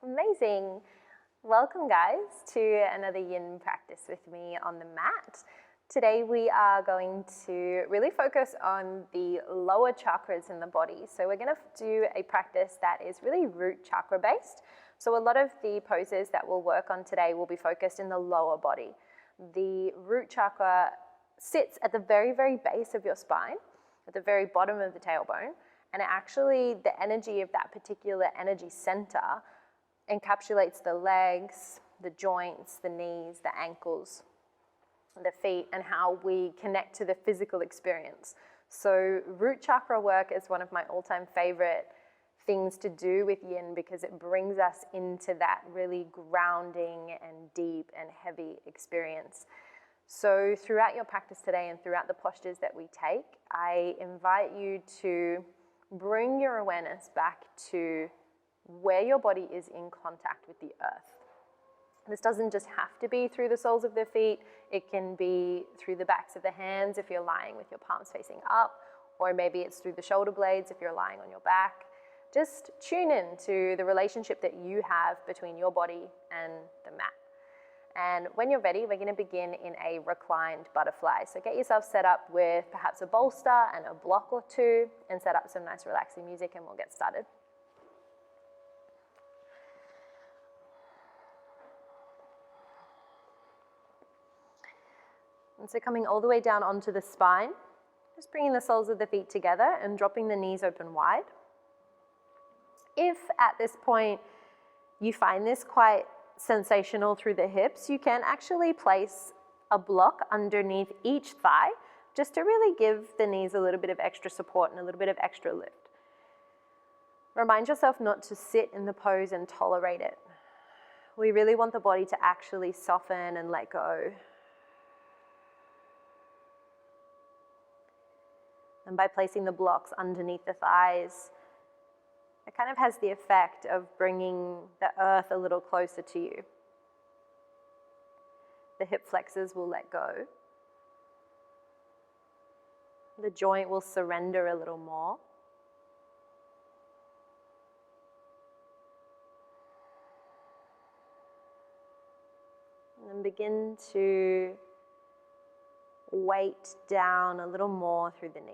Amazing. Welcome guys to another yin practice with me on the mat. Today we are going to really focus on the lower chakras in the body. So we're going to do a practice that is really root chakra based. So a lot of the poses that we'll work on today will be focused in the lower body. The root chakra sits at the very, very base of your spine, at the very bottom of the tailbone, and actually the energy of that particular energy center encapsulates the legs, the joints, the knees, the ankles, the feet, and how we connect to the physical experience. So root chakra work is one of my all-time favorite things to do with yin because it brings us into that really grounding and deep and heavy experience. So throughout your practice today and throughout the postures that we take, I invite you to bring your awareness back to where your body is in contact with the earth. This doesn't just have to be through the soles of the feet, it can be through the backs of the hands if you're lying with your palms facing up, or maybe it's through the shoulder blades if you're lying on your back. Just tune in to the relationship that you have between your body and the mat. And when you're ready, we're going to begin in a reclined butterfly. So get yourself set up with perhaps a bolster and a block or two, and set up some nice relaxing music, and we'll get started. And so coming all the way down onto the spine, just bringing the soles of the feet together and dropping the knees open wide. If at this point you find this quite sensational through the hips, you can actually place a block underneath each thigh just to really give the knees a little bit of extra support and a little bit of extra lift. Remind yourself not to sit in the pose and tolerate it. We really want the body to actually soften and let go. And by placing the blocks underneath the thighs, it kind of has the effect of bringing the earth a little closer to you. The hip flexors will let go. The joint will surrender a little more. And then begin to weight down a little more through the knees.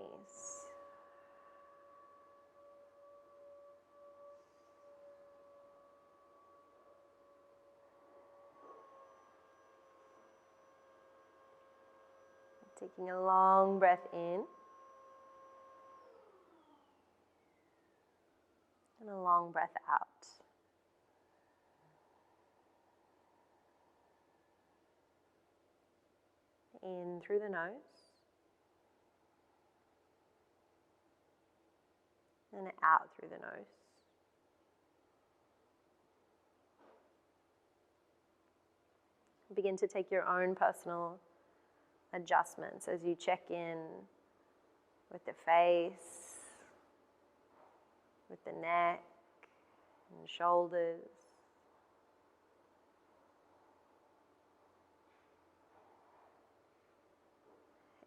Taking a long breath in and a long breath out. In through the nose and out through the nose. Begin to take your own personal adjustments as you check in with the face, with the neck and shoulders.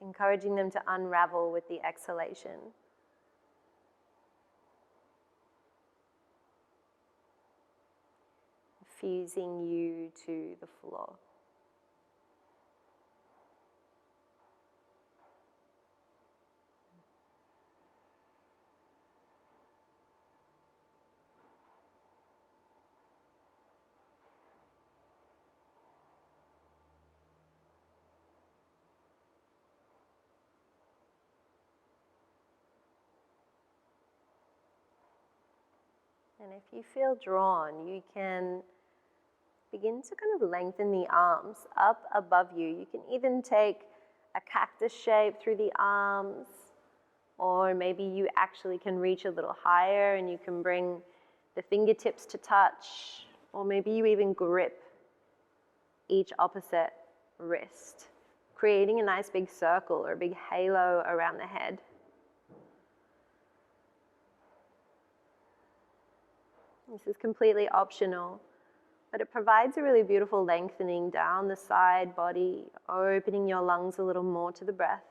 Encouraging them to unravel with the exhalation. Fusing you to the floor. And if you feel drawn, you can begin to kind of lengthen the arms up above you. You can even take a cactus shape through the arms, or maybe you actually can reach a little higher and you can bring the fingertips to touch, or maybe you even grip each opposite wrist, creating a nice big circle or a big halo around the head. This is completely optional, but it provides a really beautiful lengthening down the side body, opening your lungs a little more to the breath.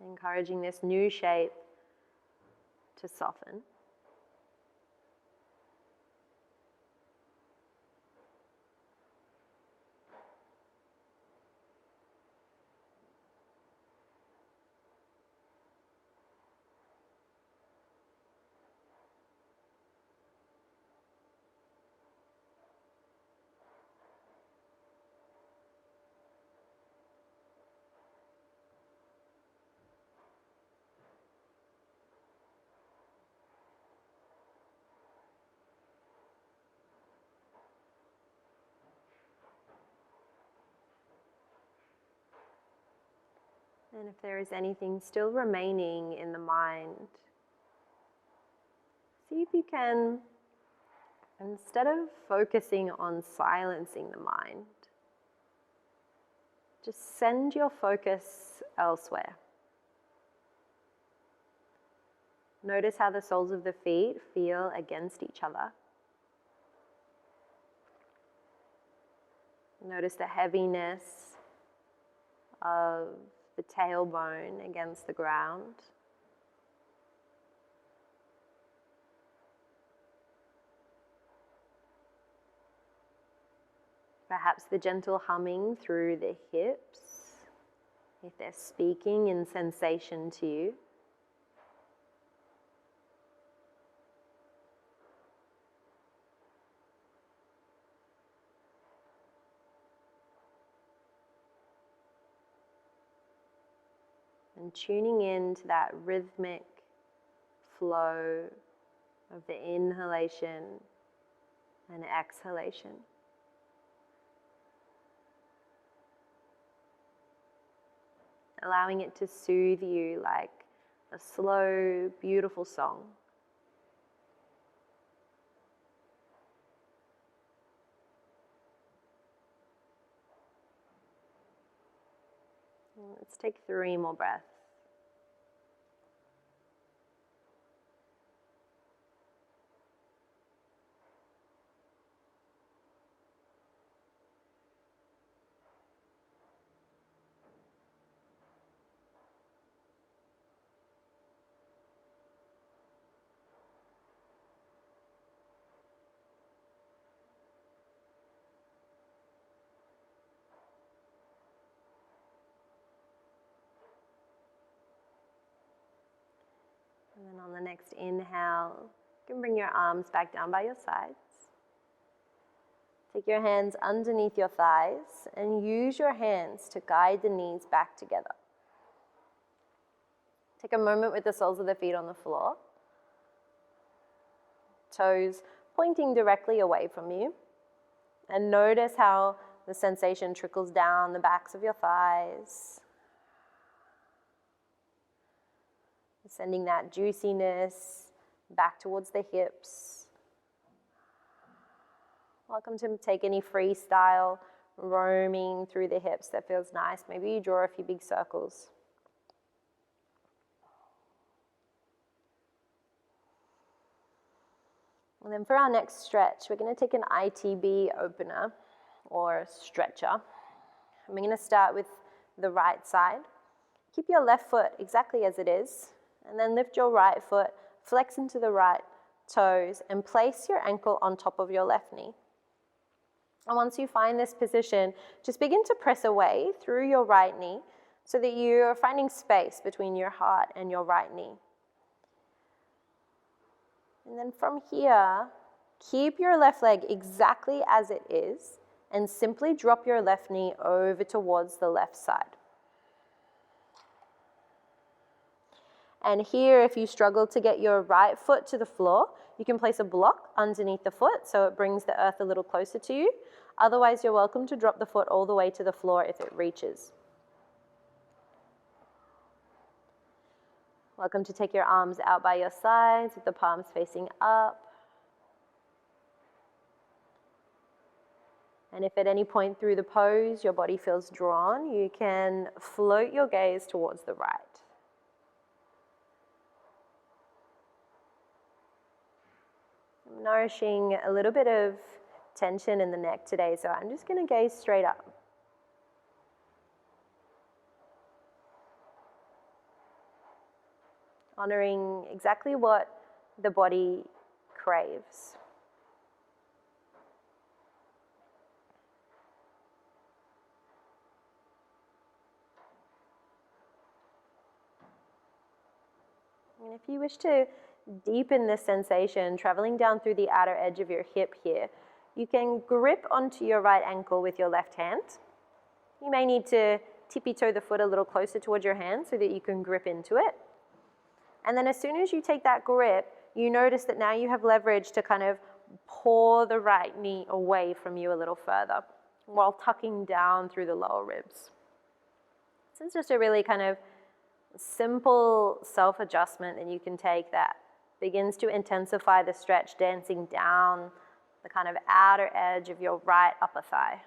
encouraging this new shape to soften. And if there is anything still remaining in the mind, see if you can, instead of focusing on silencing the mind, just send your focus elsewhere. Notice how the soles of the feet feel against each other. Notice the heaviness of the tailbone against the ground. Perhaps the gentle humming through the hips, if they're speaking in sensation to you. And tuning into that rhythmic flow of the inhalation and exhalation. Allowing it to soothe you like a slow, beautiful song. Let's take 3 more breaths. And then on the next inhale, you can bring your arms back down by your sides. Take your hands underneath your thighs and use your hands to guide the knees back together. Take a moment with the soles of the feet on the floor. Toes pointing directly away from you. And notice how the sensation trickles down the backs of your thighs. Sending that juiciness back towards the hips. Welcome to take any freestyle roaming through the hips that feels nice. Maybe you draw a few big circles. And then for our next stretch, we're going to take an ITB opener or stretcher. And we're going to start with the right side. Keep your left foot exactly as it is. And then lift your right foot, flex into the right toes, and place your ankle on top of your left knee. And once you find this position, just begin to press away through your right knee so that you are finding space between your heart and your right knee. And then from here, keep your left leg exactly as it is and simply drop your left knee over towards the left side. And here, if you struggle to get your right foot to the floor, you can place a block underneath the foot so it brings the earth a little closer to you. Otherwise, you're welcome to drop the foot all the way to the floor if it reaches. Welcome to take your arms out by your sides with the palms facing up. And if at any point through the pose your body feels drawn, you can float your gaze towards the right. I'm nourishing a little bit of tension in the neck today, so I'm just going to gaze straight up. honoring exactly what the body craves. And if you wish to deepen this sensation, traveling down through the outer edge of your hip here, you can grip onto your right ankle with your left hand. You may need to tippy-toe the foot a little closer towards your hand so that you can grip into it. And then as soon as you take that grip, you notice that now you have leverage to kind of pour the right knee away from you a little further while tucking down through the lower ribs. This is just a really kind of simple self-adjustment that you can take that begins to intensify the stretch, dancing down the kind of outer edge of your right upper thigh.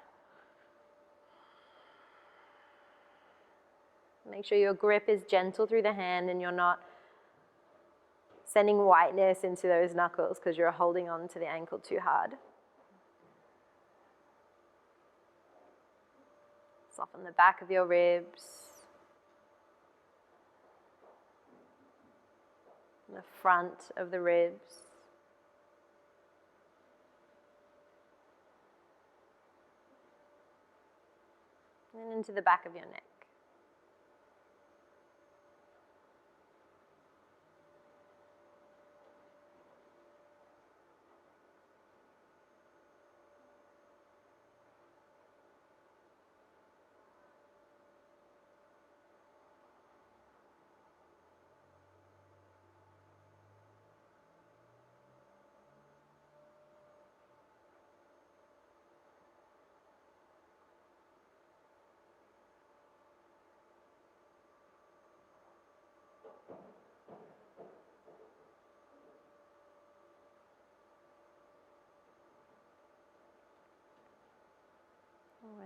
Make sure your grip is gentle through the hand and you're not sending whiteness into those knuckles because you're holding on to the ankle too hard. Soften the back of your ribs, the front of the ribs. And into the back of your neck.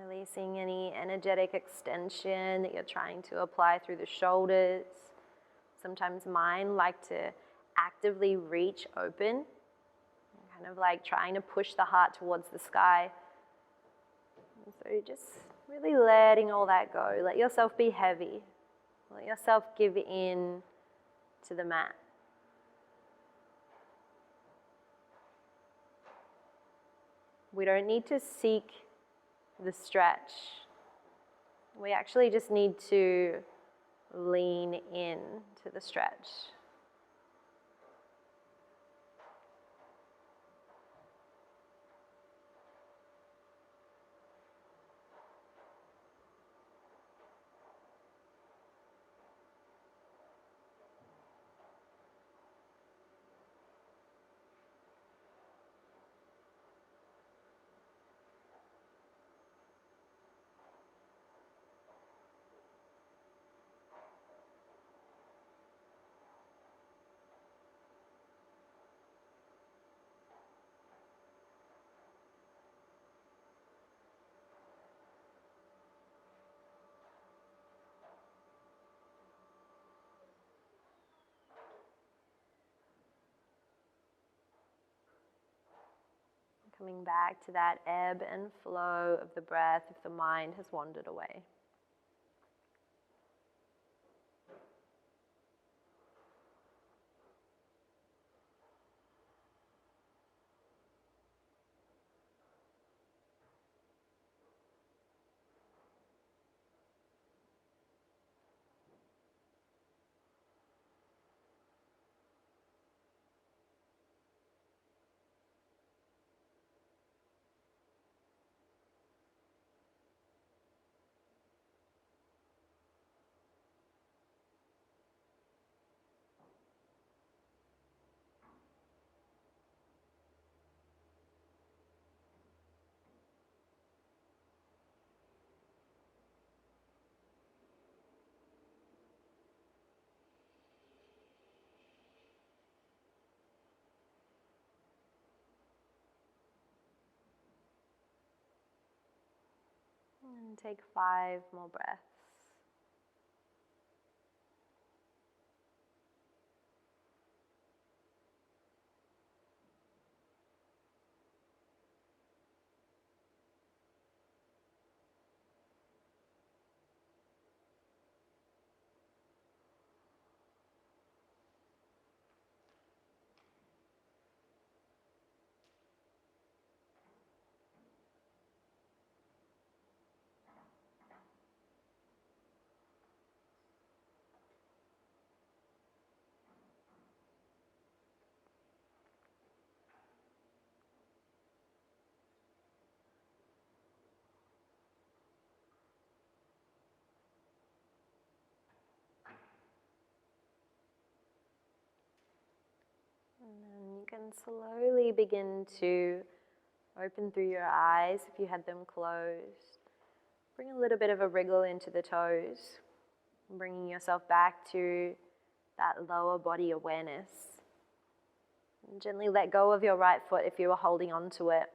Releasing any energetic extension that you're trying to apply through the shoulders. Sometimes mine like to actively reach open, kind of like trying to push the heart towards the sky. And so just really letting all that go. Let yourself be heavy. Let yourself give in to the mat. We don't need to seek the stretch. We actually just need to lean in to the stretch. Coming back to that ebb and flow of the breath if the mind has wandered away. And take 5 more breaths. And you can slowly begin to open through your eyes if you had them closed. Bring a little bit of a wriggle into the toes, bringing yourself back to that lower body awareness. And gently let go of your right foot if you were holding on to it.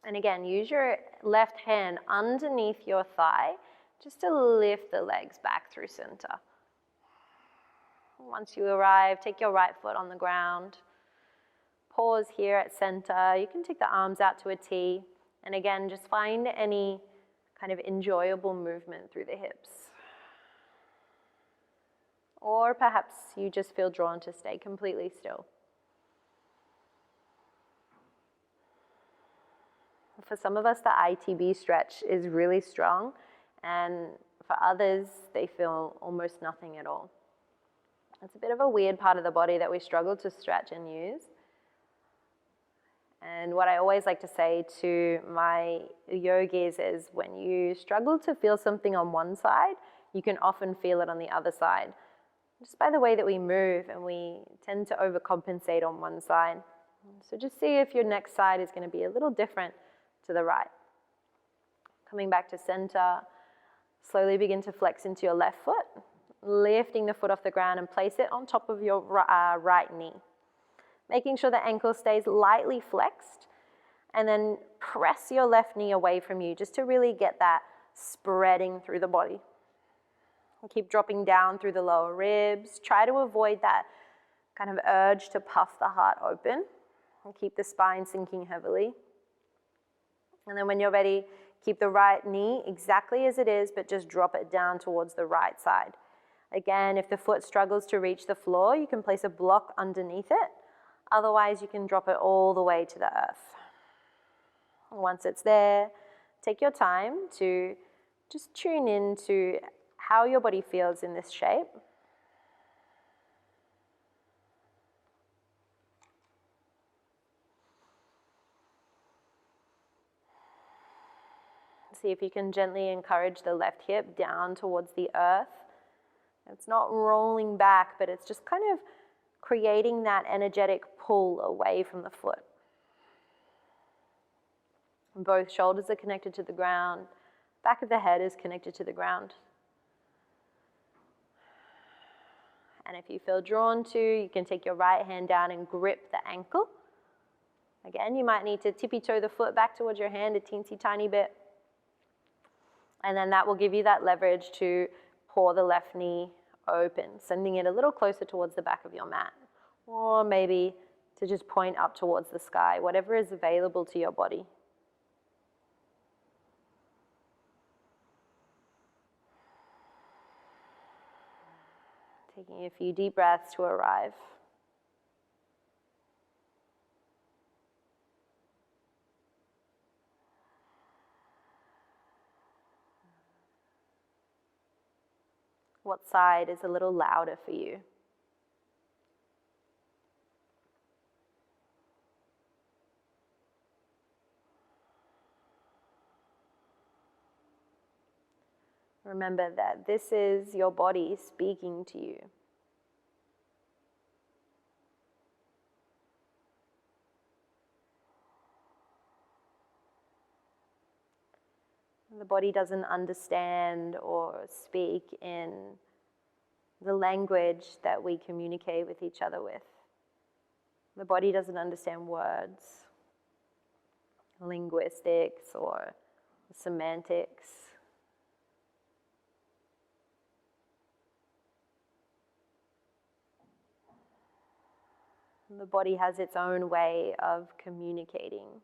And again, use your left hand underneath your thigh just to lift the legs back through center. Once you arrive, take your right foot on the ground. Pause here at center. You can take the arms out to a T. And again, just find any kind of enjoyable movement through the hips. Or perhaps you just feel drawn to stay completely still. For some of us, the ITB stretch is really strong, and for others, they feel almost nothing at all. It's a bit of a weird part of the body that we struggle to stretch and use. And what I always like to say to my yogis is when you struggle to feel something on one side, you can often feel it on the other side. Just by the way that we move, and we tend to overcompensate on one side. So just see if your next side is going to be a little different to the right. Coming back to center, slowly begin to flex into your left foot, lifting the foot off the ground and place it on top of your right knee. Making sure the ankle stays lightly flexed, and then press your left knee away from you just to really get that spreading through the body. And keep dropping down through the lower ribs. Try to avoid that kind of urge to puff the heart open, and keep the spine sinking heavily. And then when you're ready, keep the right knee exactly as it is, but just drop it down towards the right side. Again, if the foot struggles to reach the floor, you can place a block underneath it. Otherwise, you can drop it all the way to the earth. Once it's there, take your time to just tune in to how your body feels in this shape. See if you can gently encourage the left hip down towards the earth. It's not rolling back, but it's just kind of creating that energetic pull away from the foot. Both shoulders are connected to the ground. Back of the head is connected to the ground. And if you feel drawn to, you can take your right hand down and grip the ankle. Again, you might need to tippy-toe the foot back towards your hand a teensy tiny bit. And then that will give you that leverage to pour the left knee open, sending it a little closer towards the back of your mat. Or maybe to just point up towards the sky, whatever is available to your body. Taking a few deep breaths to arrive. What side is a little louder for you? Remember that this is your body speaking to you. The body doesn't understand or speak in the language that we communicate with each other with. The body doesn't understand words, linguistics, or semantics. The body has its own way of communicating.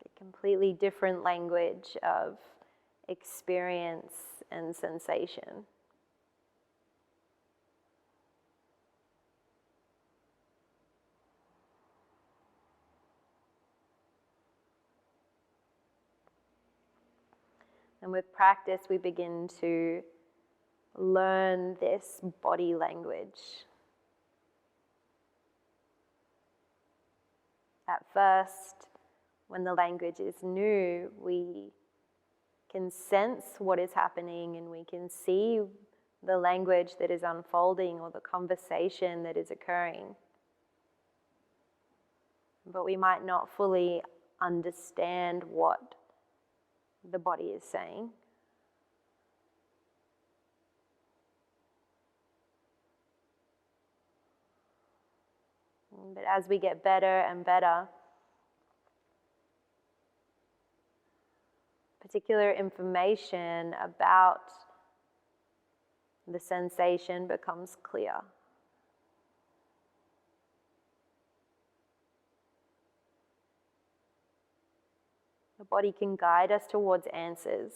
A completely different language of experience and sensation. And with practice, we begin to learn this body language. At first, when the language is new, we can sense what is happening and we can see the language that is unfolding or the conversation that is occurring. But we might not fully understand what the body is saying. But as we get better and better, particular information about the sensation becomes clear. The body can guide us towards answers.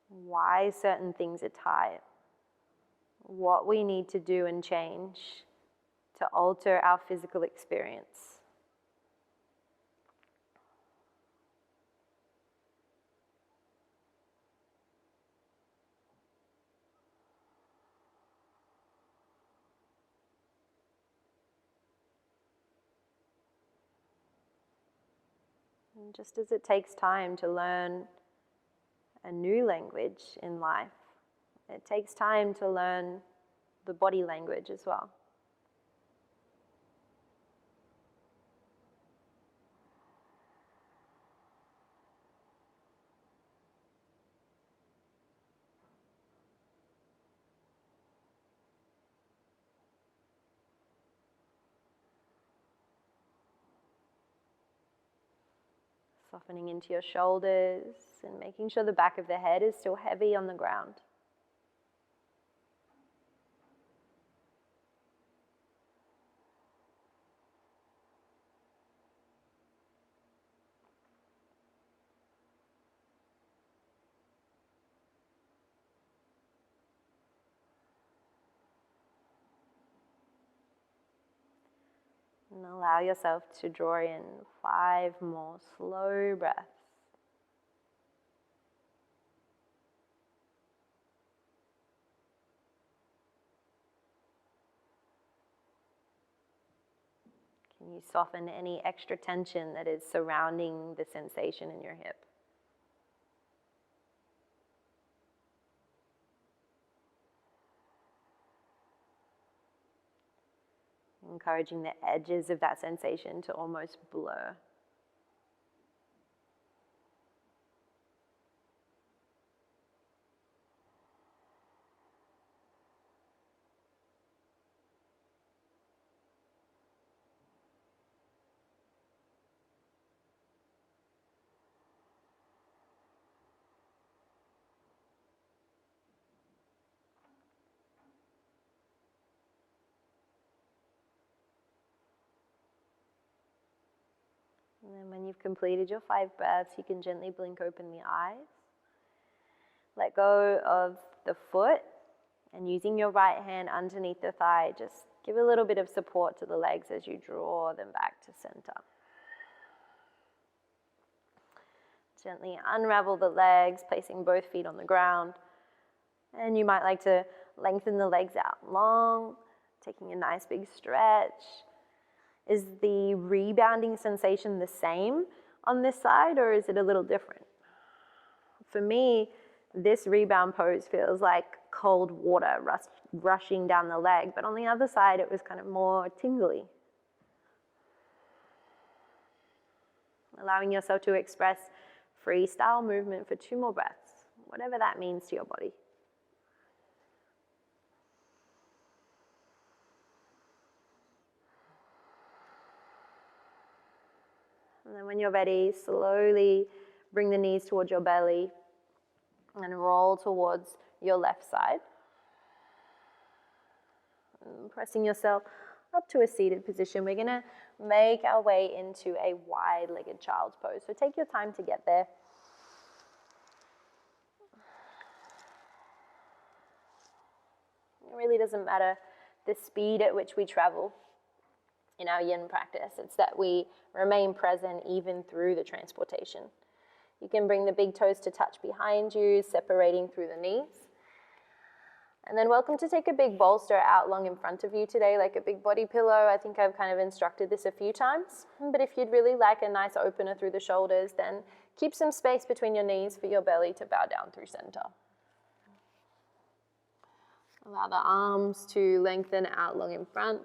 Why certain things are tight. What we need to do and change to alter our physical experience. And just as it takes time to learn a new language in life, it takes time to learn the body language as well. Softening into your shoulders and making sure the back of the head is still heavy on the ground. And allow yourself to draw in 5 more slow breaths. Can you soften any extra tension that is surrounding the sensation in your hip? Encouraging the edges of that sensation to almost blur. And then when you've completed your 5 breaths, you can gently blink open the eyes. Let go of the foot, and using your right hand underneath the thigh, just give a little bit of support to the legs as you draw them back to center. Gently unravel the legs, placing both feet on the ground. And you might like to lengthen the legs out long, taking a nice big stretch. Is the rebounding sensation the same on this side, or is it a little different? For me, this rebound pose feels like cold water rushing down the leg, but on the other side, it was kind of more tingly. Allowing yourself to express freestyle movement for 2 more breaths, whatever that means to your body. And then when you're ready, slowly bring the knees towards your belly and roll towards your left side. And pressing yourself up to a seated position, we're going to make our way into a wide-legged child's pose. So take your time to get there. It really doesn't matter the speed at which we travel in our yin practice. It's that we remain present even through the transportation. You can bring the big toes to touch behind you, separating through the knees. And then welcome to take a big bolster out long in front of you today, like a big body pillow. I think I've kind of instructed this a few times. But if you'd really like a nice opener through the shoulders, then Keep some space between your knees for your belly to bow down through center. Allow the arms to lengthen out long in front.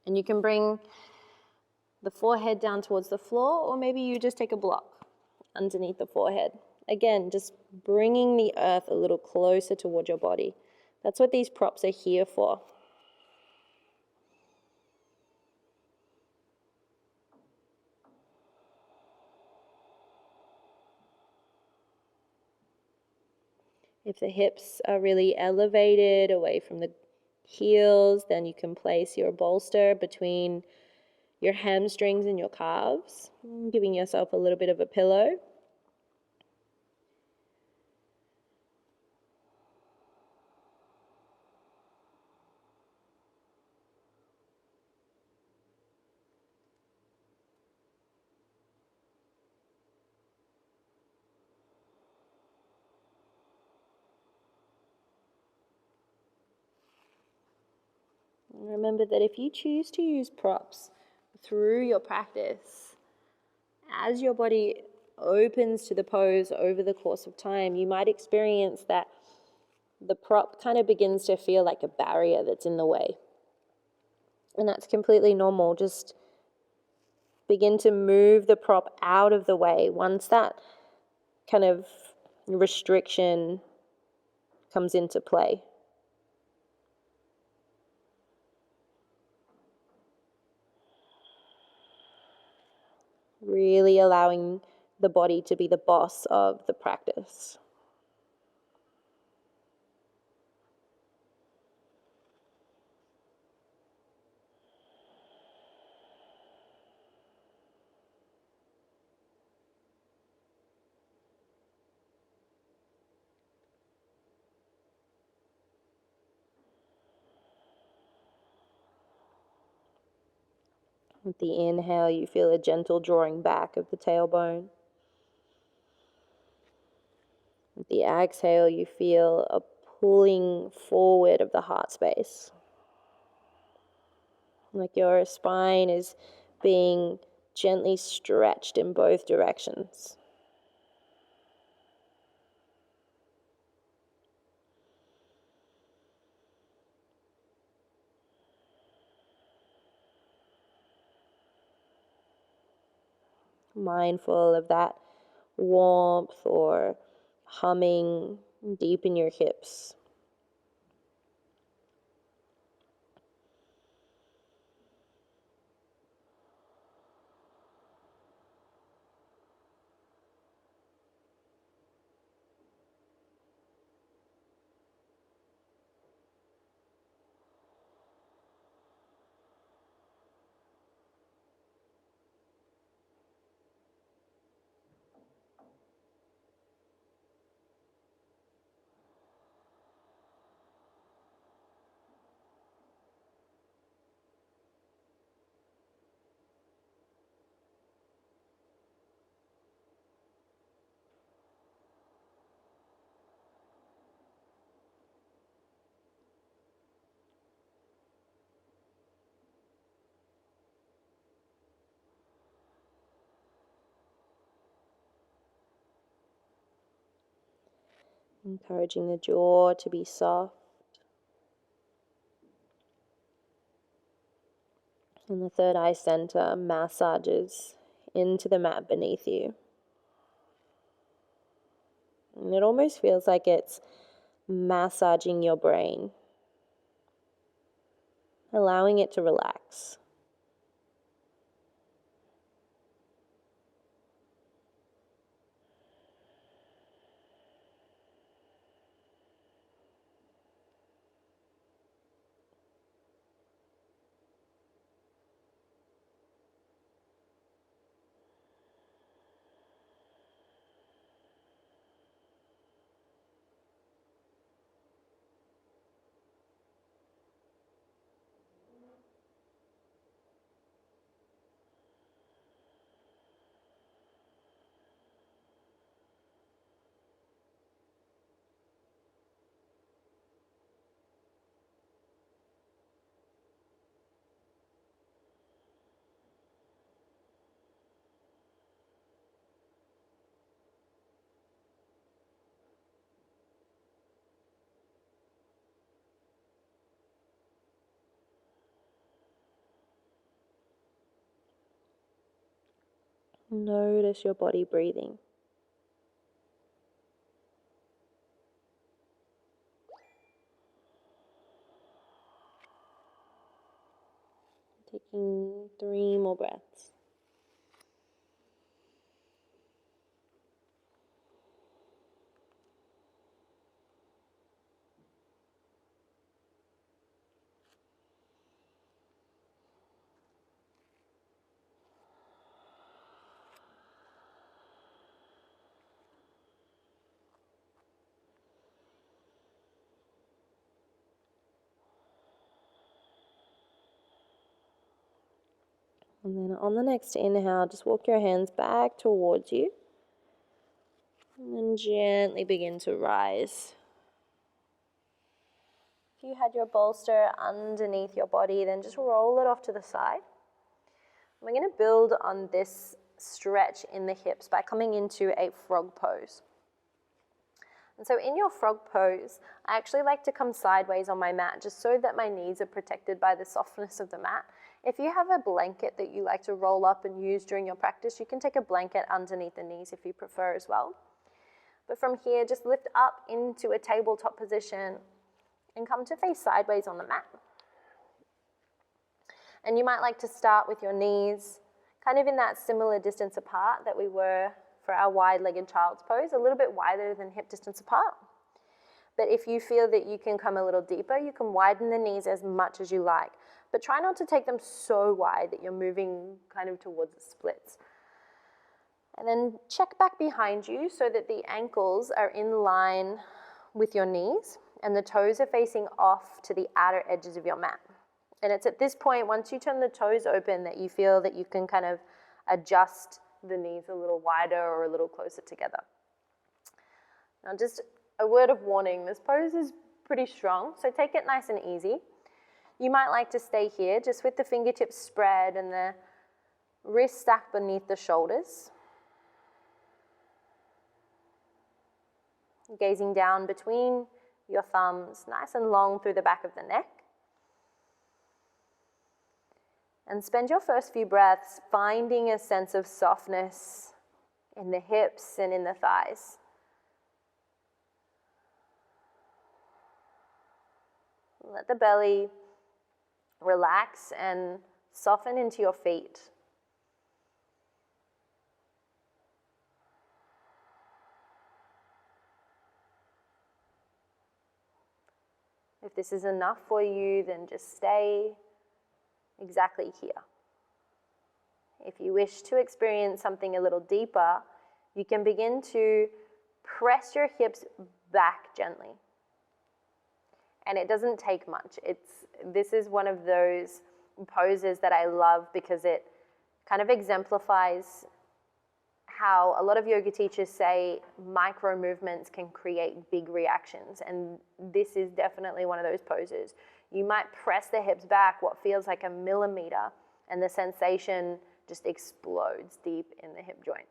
And you can bring the forehead down towards the floor, or maybe you just take a block underneath the forehead. Again, just bringing the earth a little closer toward your body. That's what these props are here for. If the hips are really elevated away from the heels, then you can place your bolster between your hamstrings and your calves, giving yourself a little bit of a pillow. Remember that if you choose to use props through your practice, as your body opens to the pose over the course of time, you might experience that the prop kind of begins to feel like a barrier that's in the way. And that's completely normal. Just begin to move the prop out of the way once that kind of restriction comes into play. Really allowing the body to be the boss of the practice. With the inhale, you feel a gentle drawing back of the tailbone. With the exhale, you feel a pulling forward of the heart space. Like your spine is being gently stretched in both directions. Mindful of that warmth or humming deep in your hips. Encouraging the jaw to be soft. And the third eye center massages into the mat beneath you. And it almost feels like it's massaging your brain, allowing it to relax. Notice your body breathing. Taking 3 more breaths. And then on the next inhale, just walk your hands back towards you. And then gently begin to rise. If you had your bolster underneath your body, then just roll it off to the side. We're going to build on this stretch in the hips by coming into a frog pose. And so in your frog pose, I actually like to come sideways on my mat just so that my knees are protected by the softness of the mat. If you have a blanket that you like to roll up and use during your practice, you can take a blanket underneath the knees if you prefer as well. But from here, just lift up into a tabletop position and come to face sideways on the mat. And you might like to start with your knees kind of in that similar distance apart that we were for our wide-legged child's pose, a little bit wider than hip distance apart. But if you feel that you can come a little deeper, you can widen the knees as much as you like. But try not to take them so wide that you're moving kind of towards the splits. And then check back behind you so that the ankles are in line with your knees and the toes are facing off to the outer edges of your mat. And it's at this point, once you turn the toes open, that you feel that you can kind of adjust the knees a little wider or a little closer together. Now just a word of warning, this pose is pretty strong, so take it nice and easy. You might like to stay here just with the fingertips spread and the wrists stacked beneath the shoulders. Gazing down between your thumbs, nice and long through the back of the neck. And spend your first few breaths finding a sense of softness in the hips and in the thighs. Let the belly relax and soften into your feet. If this is enough for you, then just stay exactly here. If you wish to experience something a little deeper, you can begin to press your hips back gently. And it doesn't take much. This is one of those poses that I love because it kind of exemplifies how a lot of yoga teachers say micro movements can create big reactions. And this is definitely one of those poses. You might press the hips back what feels like a millimeter, and the sensation just explodes deep in the hip joint.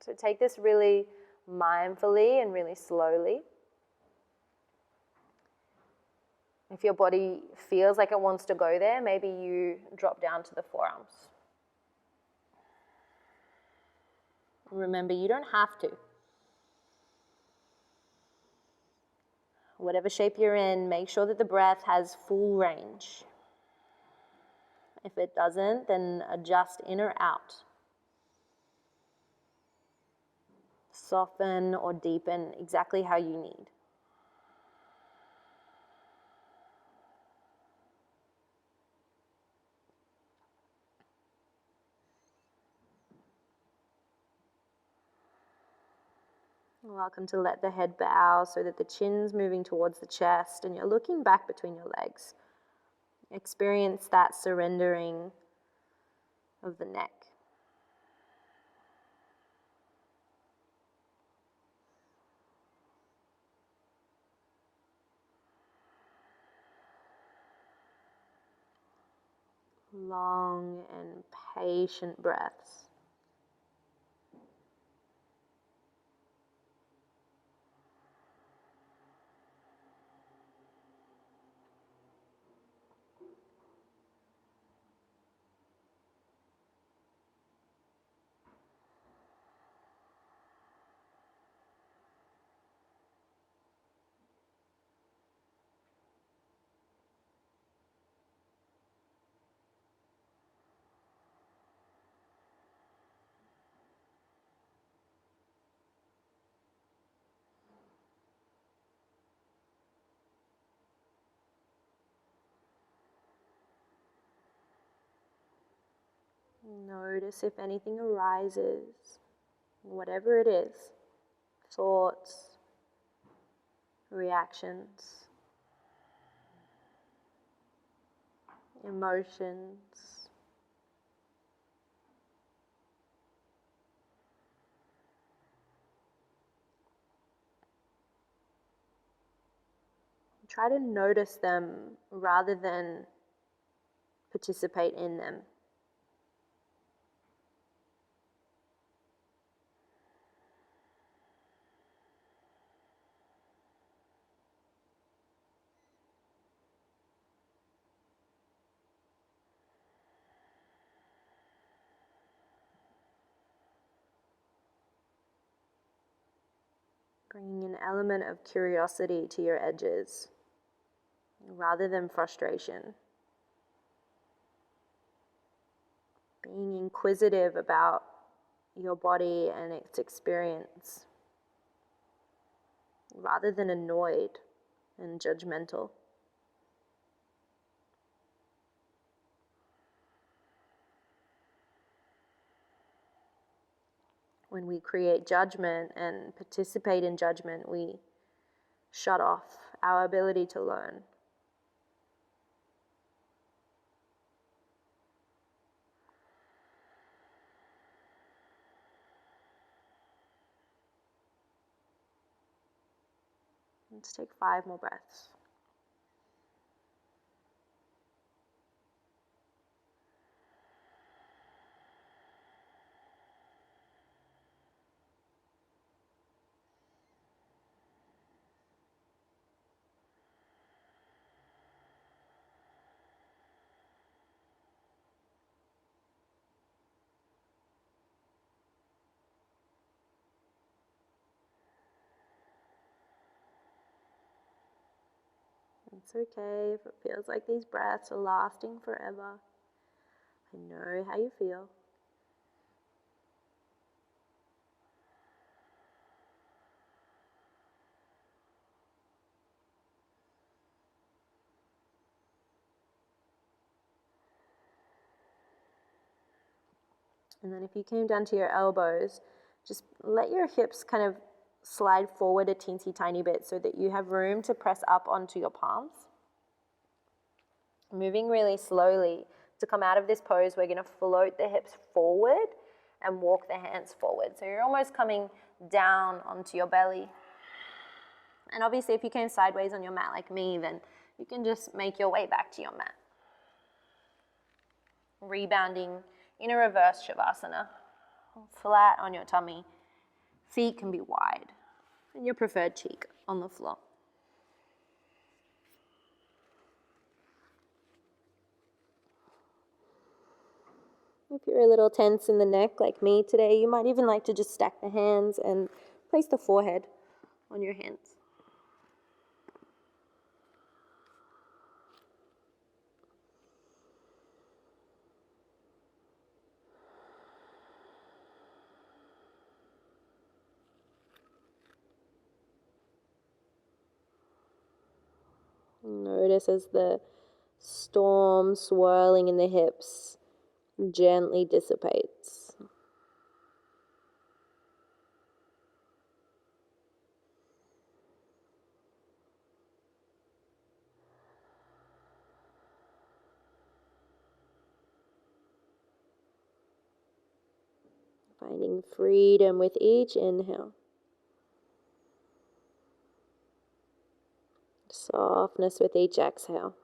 So take this really mindfully and really slowly. If your body feels like it wants to go there, maybe you drop down to the forearms. Remember, you don't have to. Whatever shape you're in, make sure that the breath has full range. If it doesn't, then adjust in or out. Soften or deepen exactly how you need. Welcome to let the head bow so that the chin's moving towards the chest and you're looking back between your legs. Experience that surrendering of the neck. Long and patient breaths. Notice if anything arises, whatever it is, thoughts, reactions, emotions. Try to notice them rather than participate in them. Bringing an element of curiosity to your edges rather than frustration. Being inquisitive about your body and its experience rather than annoyed and judgmental. When we create judgment and participate in judgment, we shut off our ability to learn. Let's take 5 more breaths. It's okay if it feels like these breaths are lasting forever. I know how you feel. And then if you came down to your elbows, just let your hips kind of slide forward a teensy tiny bit so that you have room to press up onto your palms. Moving really slowly. To come out of this pose, we're going to float the hips forward and walk the hands forward. So you're almost coming down onto your belly. And obviously if you came sideways on your mat like me, then you can just make your way back to your mat. Rebounding in a reverse shavasana, flat on your tummy. Feet can be wide, and your preferred cheek on the floor. If you're a little tense in the neck like me today, you might even like to just stack the hands and place the forehead on your hands. Notice as the storm swirling in the hips gently dissipates. Finding freedom with each inhale. Softness with each exhale.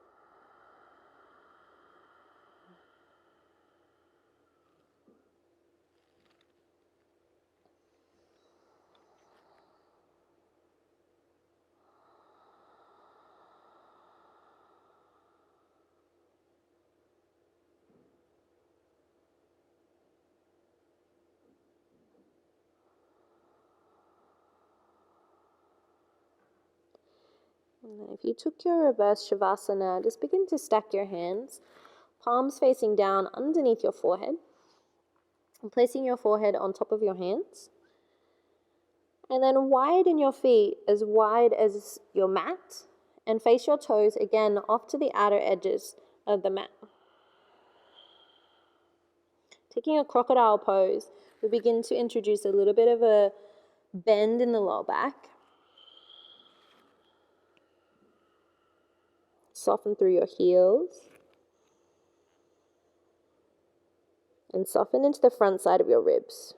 And then if you took your reverse shavasana, just begin to stack your hands, palms facing down underneath your forehead, and placing your forehead on top of your hands. And then widen your feet as wide as your mat, and face your toes again off to the outer edges of the mat. Taking a crocodile pose, we begin to introduce a little bit of a bend in the lower back. Soften through your heels. And soften into the front side of your ribs.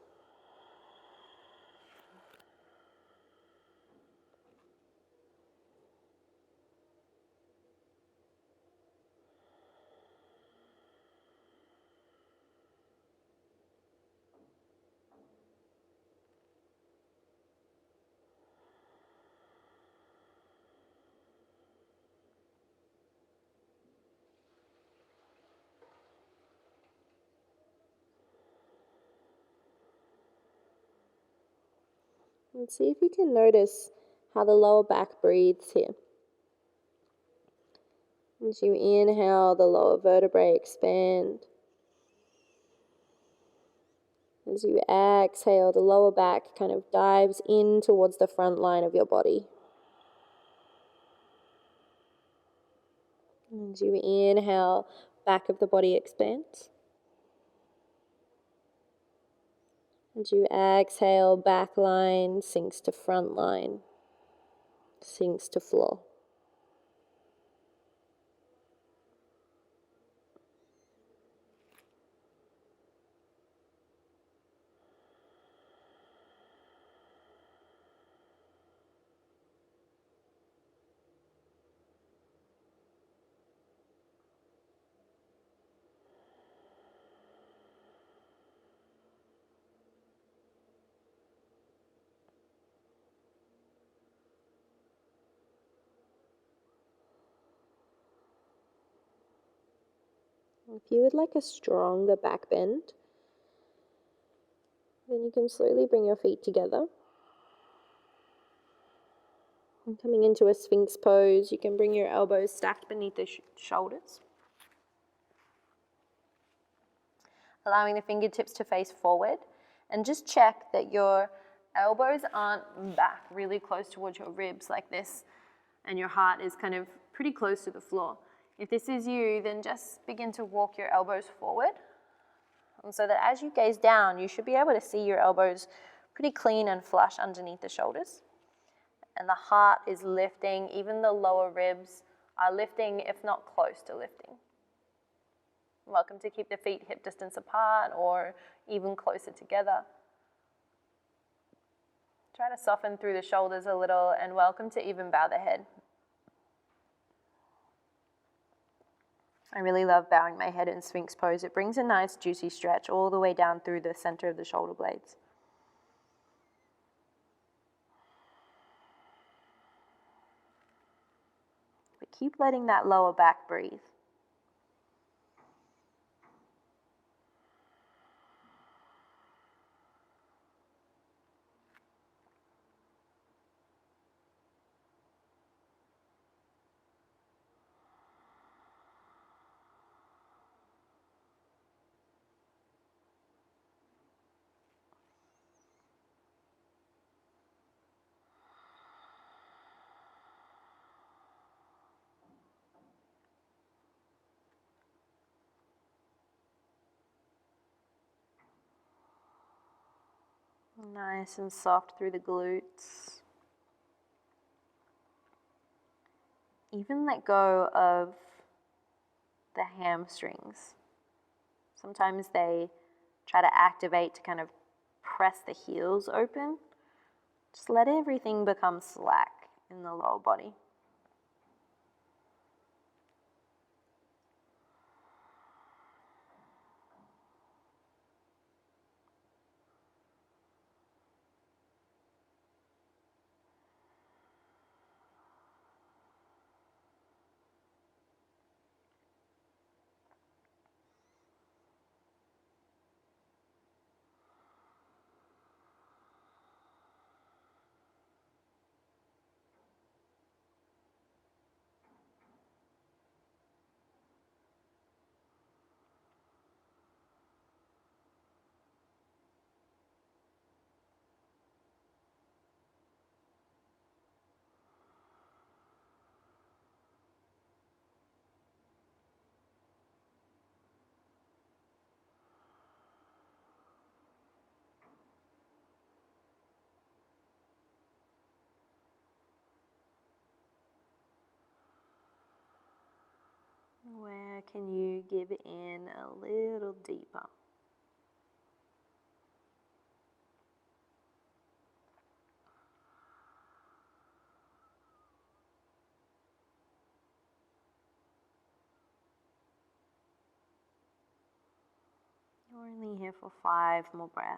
And see if you can notice how the lower back breathes here. As you inhale, the lower vertebrae expand. As you exhale, the lower back kind of dives in towards the front line of your body. As you inhale, back of the body expands. As you exhale, back line sinks to front line, sinks to floor. If you would like a stronger back bend, then you can slowly bring your feet together. And coming into a Sphinx pose, you can bring your elbows stacked beneath the shoulders. Allowing the fingertips to face forward. And just check that your elbows aren't back really close towards your ribs like this. And your heart is kind of pretty close to the floor. If this is you, then just begin to walk your elbows forward. And so that as you gaze down, you should be able to see your elbows pretty clean and flush underneath the shoulders. And the heart is lifting, even the lower ribs are lifting, if not close to lifting. Welcome to keep the feet hip distance apart or even closer together. Try to soften through the shoulders a little, and welcome to even bow the head. I really love bowing my head in Sphinx pose. It brings a nice juicy stretch all the way down through the center of the shoulder blades. But keep letting that lower back breathe. Nice and soft through the glutes. Even let go of the hamstrings. Sometimes they try to activate to kind of press the heels open. Just let everything become slack in the lower body. can you give in a little deeper? You're only here for 5 more breaths.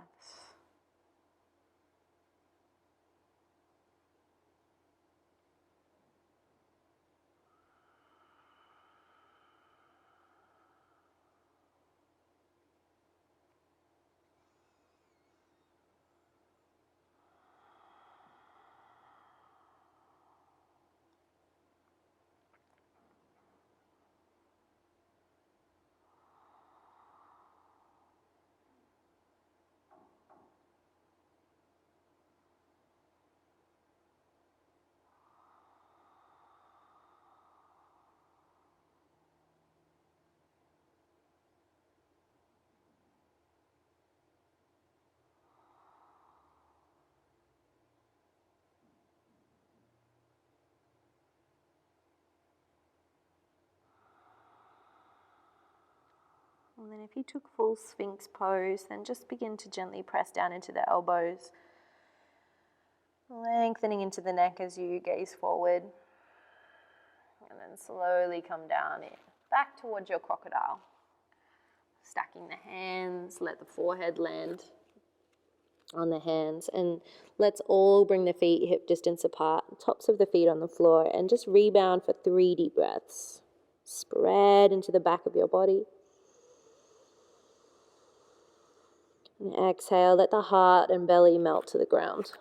And then if you took full Sphinx pose, then just begin to gently press down into the elbows, lengthening into the neck as you gaze forward. And then slowly come down back towards your crocodile. Stacking the hands, let the forehead land on the hands, and let's all bring the feet hip distance apart, tops of the feet on the floor, and just rebound for 3 deep breaths. Spread into the back of your body. And exhale, let the heart and belly melt to the ground.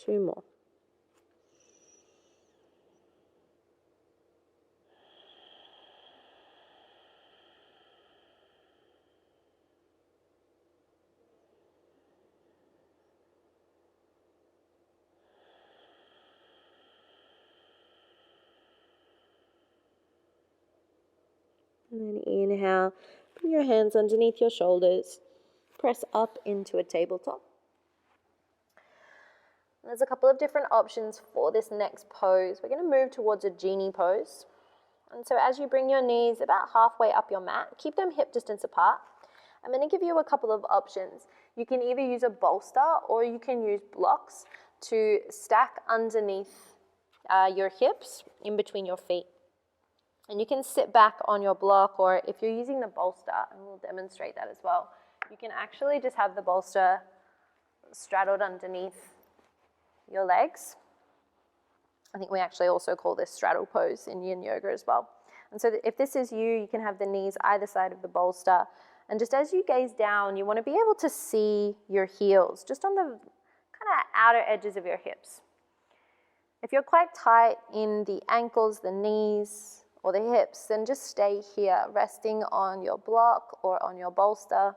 2 more. And then inhale, bring your hands underneath your shoulders, press up into a tabletop. There's a couple of different options for this next pose. We're going to move towards a genie pose. And so as you bring your knees about halfway up your mat, keep them hip distance apart. I'm going to give you a couple of options. You can either use a bolster or you can use blocks to stack underneath your hips in between your feet. And you can sit back on your block, or if you're using the bolster, and we'll demonstrate that as well, you can actually just have the bolster straddled underneath your legs. I think we actually also call this straddle pose in yin yoga as well. And so if this is you, you can have the knees either side of the bolster. And just as you gaze down, you want to be able to see your heels just on the kind of outer edges of your hips. If you're quite tight in the ankles, the knees, or the hips, then just stay here, resting on your block or on your bolster,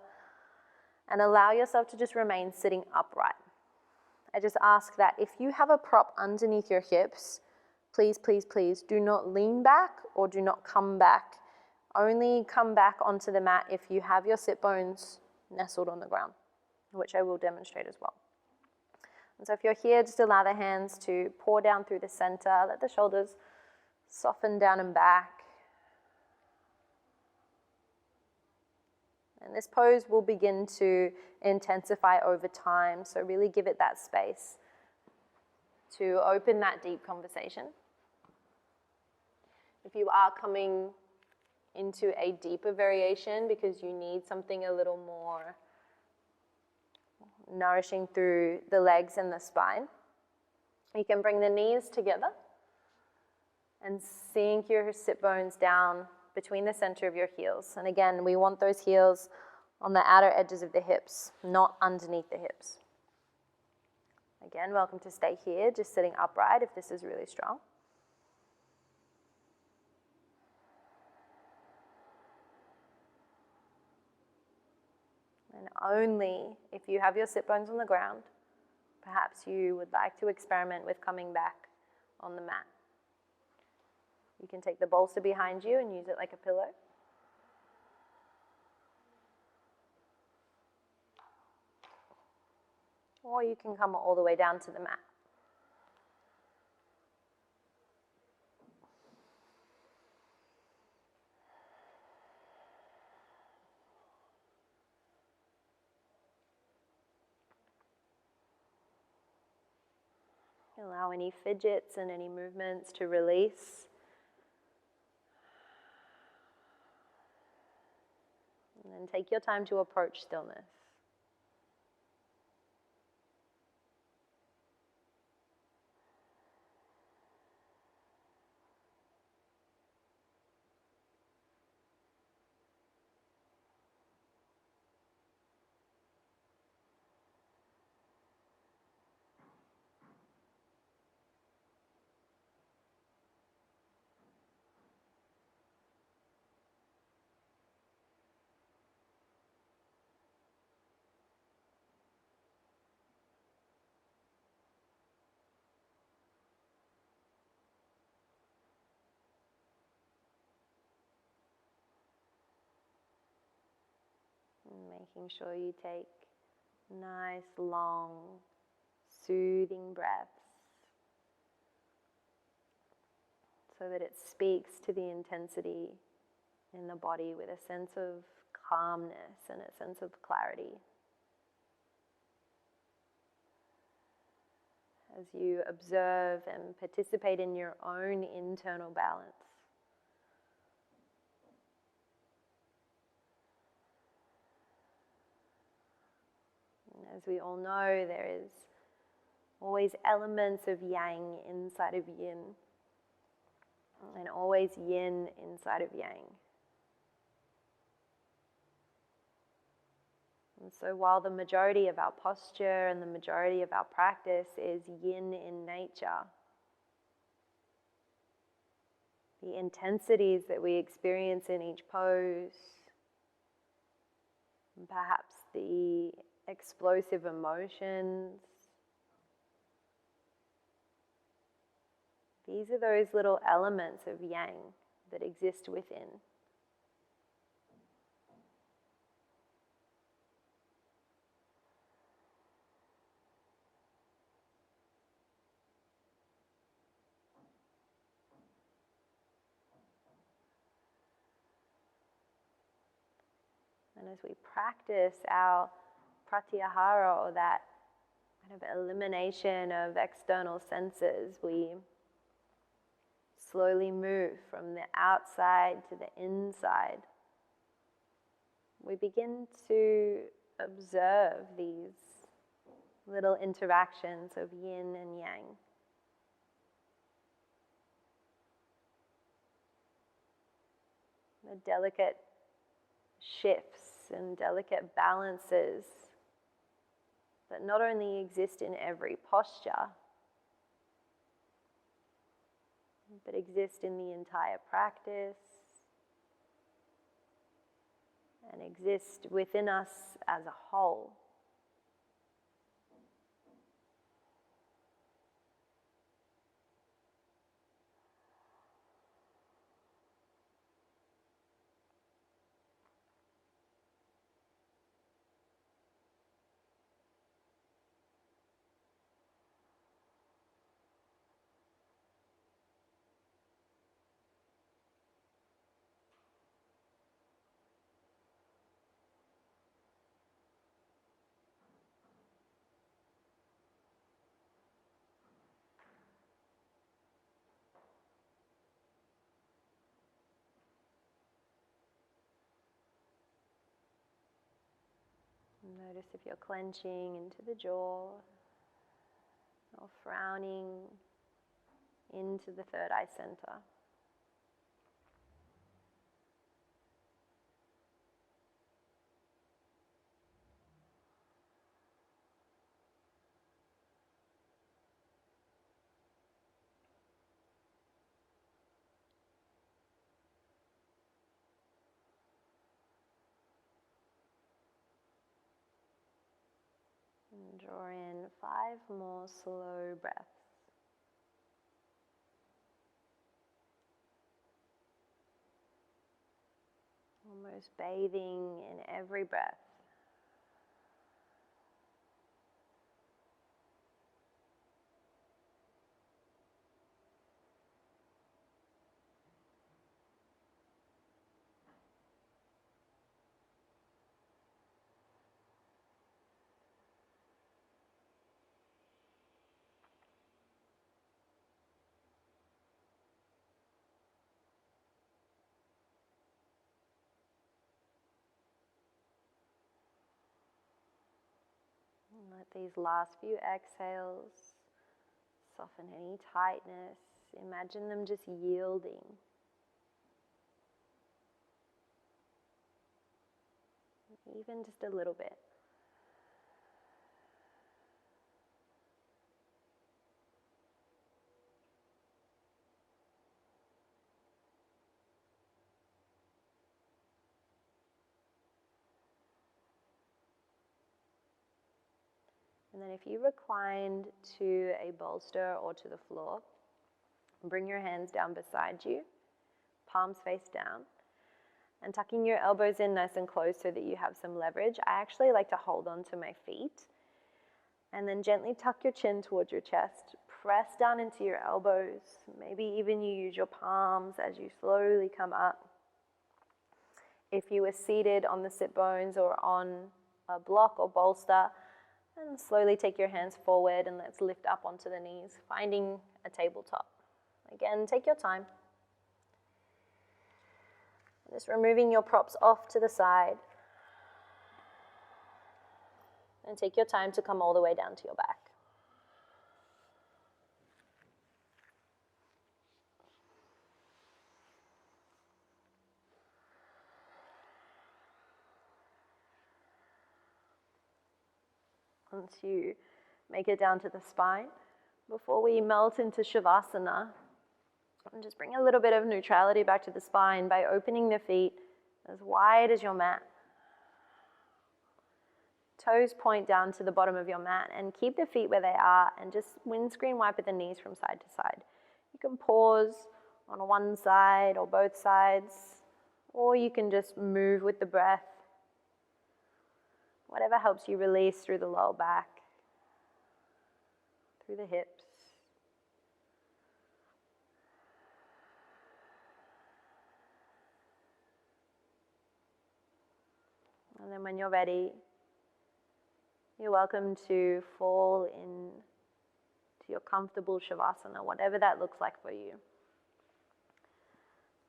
and allow yourself to just remain sitting upright. I just ask that if you have a prop underneath your hips, please, please, please do not lean back or do not come back. Only come back onto the mat if you have your sit bones nestled on the ground, which I will demonstrate as well. And so if you're here, just allow the hands to pour down through the center, let the shoulders soften down and back. And this pose will begin to intensify over time, so really give it that space to open that deep conversation. If you are coming into a deeper variation because you need something a little more nourishing through the legs and the spine, you can bring the knees together and sink your sit bones down between the center of your heels. And again, we want those heels on the outer edges of the hips, not underneath the hips. Again, welcome to stay here, just sitting upright if this is really strong. And only if you have your sit bones on the ground, perhaps you would like to experiment with coming back on the mat. You can take the bolster behind you and use it like a pillow. Or you can come all the way down to the mat. Allow any fidgets and any movements to release. And then take your time to approach stillness. Making sure you take nice, long, soothing breaths so that it speaks to the intensity in the body with a sense of calmness and a sense of clarity. As you observe and participate in your own internal balance. As we all know, there is always elements of yang inside of yin, and always yin inside of yang. And so while the majority of our posture and the majority of our practice is yin in nature, the intensities that we experience in each pose, and perhaps the explosive emotions, these are those little elements of yang that exist within. And as we practice our pratyahara, or that kind of elimination of external senses, we slowly move from the outside to the inside. We begin to observe these little interactions of yin and yang. The delicate shifts and delicate balances that not only exist in every posture, but exist in the entire practice and exist within us as a whole. Notice if you're clenching into the jaw or frowning into the third eye center. And draw in 5 more slow breaths. Almost bathing in every breath. And let these last few exhales soften any tightness. Imagine them just yielding. Even just a little bit. And then if you reclined to a bolster or to the floor, bring your hands down beside you, palms face down, and tucking your elbows in nice and close so that you have some leverage. I actually like to hold on to my feet, and then gently tuck your chin towards your chest. Press down into your elbows. Maybe even you use your palms as you slowly come up. If you were seated on the sit bones or on a block or bolster, and slowly take your hands forward and let's lift up onto the knees, finding a tabletop. Again, take your time. Just removing your props off to the side. And take your time to come all the way down to your back. Once you make it down to the spine, before we melt into Shavasana, and just bring a little bit of neutrality back to the spine by opening the feet as wide as your mat. Toes point down to the bottom of your mat and keep the feet where they are and just windscreen wipe at the knees from side to side. You can pause on one side or both sides, or you can just move with the breath. Whatever helps you release through the lower back, through the hips. And then when you're ready, you're welcome to fall into your comfortable Shavasana, whatever that looks like for you.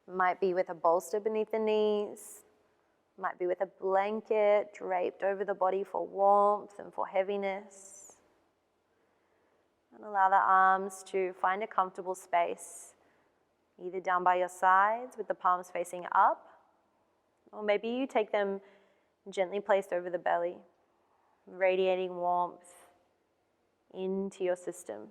It might be with a bolster beneath the knees, might be with a blanket draped over the body for warmth and for heaviness. And allow the arms to find a comfortable space, either down by your sides with the palms facing up, or maybe you take them gently placed over the belly, radiating warmth into your system.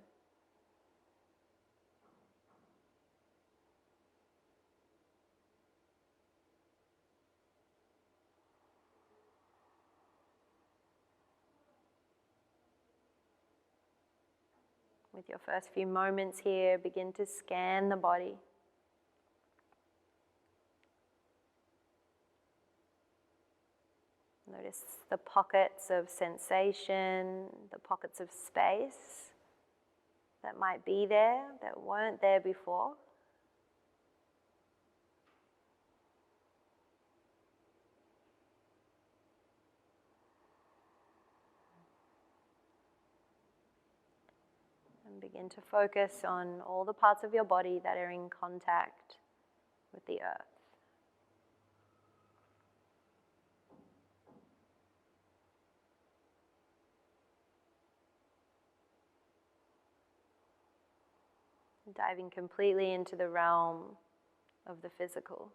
With your first few moments here, begin to scan the body. Notice the pockets of sensation, the pockets of space that might be there, that weren't there before. And begin to focus on all the parts of your body that are in contact with the earth. Diving completely into the realm of the physical.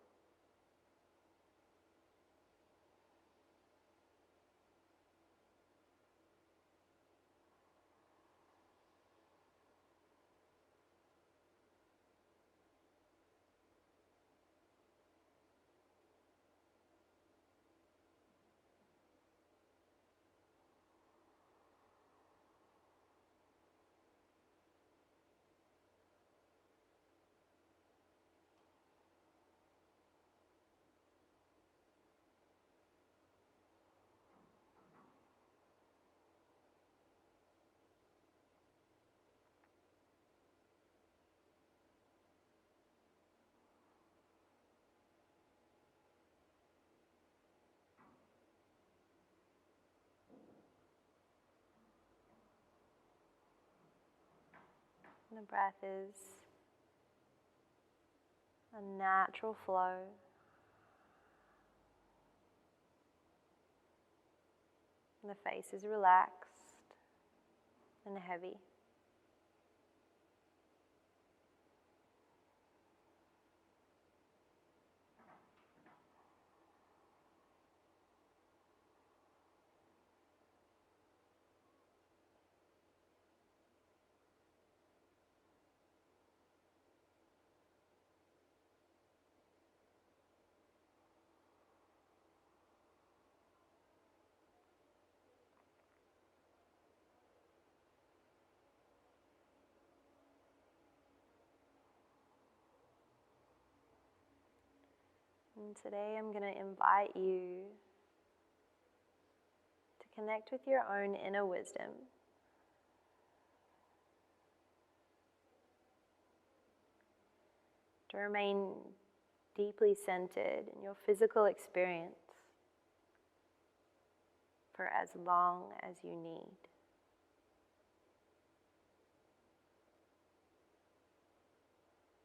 And the breath is a natural flow. And the face is relaxed. and heavy. And today I'm going to invite you to connect with your own inner wisdom. To remain deeply centered in your physical experience for as long as you need.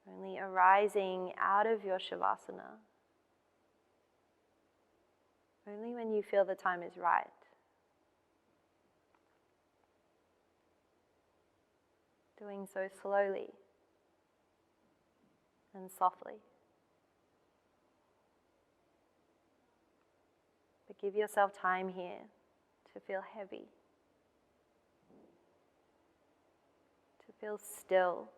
Only arising out of your Shavasana only when you feel the time is right. Doing so slowly and softly. But give yourself time here to feel heavy, to feel still,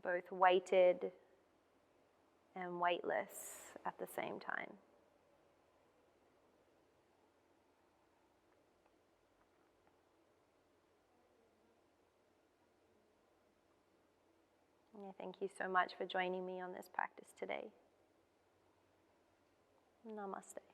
both weighted and weightless at the same time. And I thank you so much for joining me on this practice today. Namaste.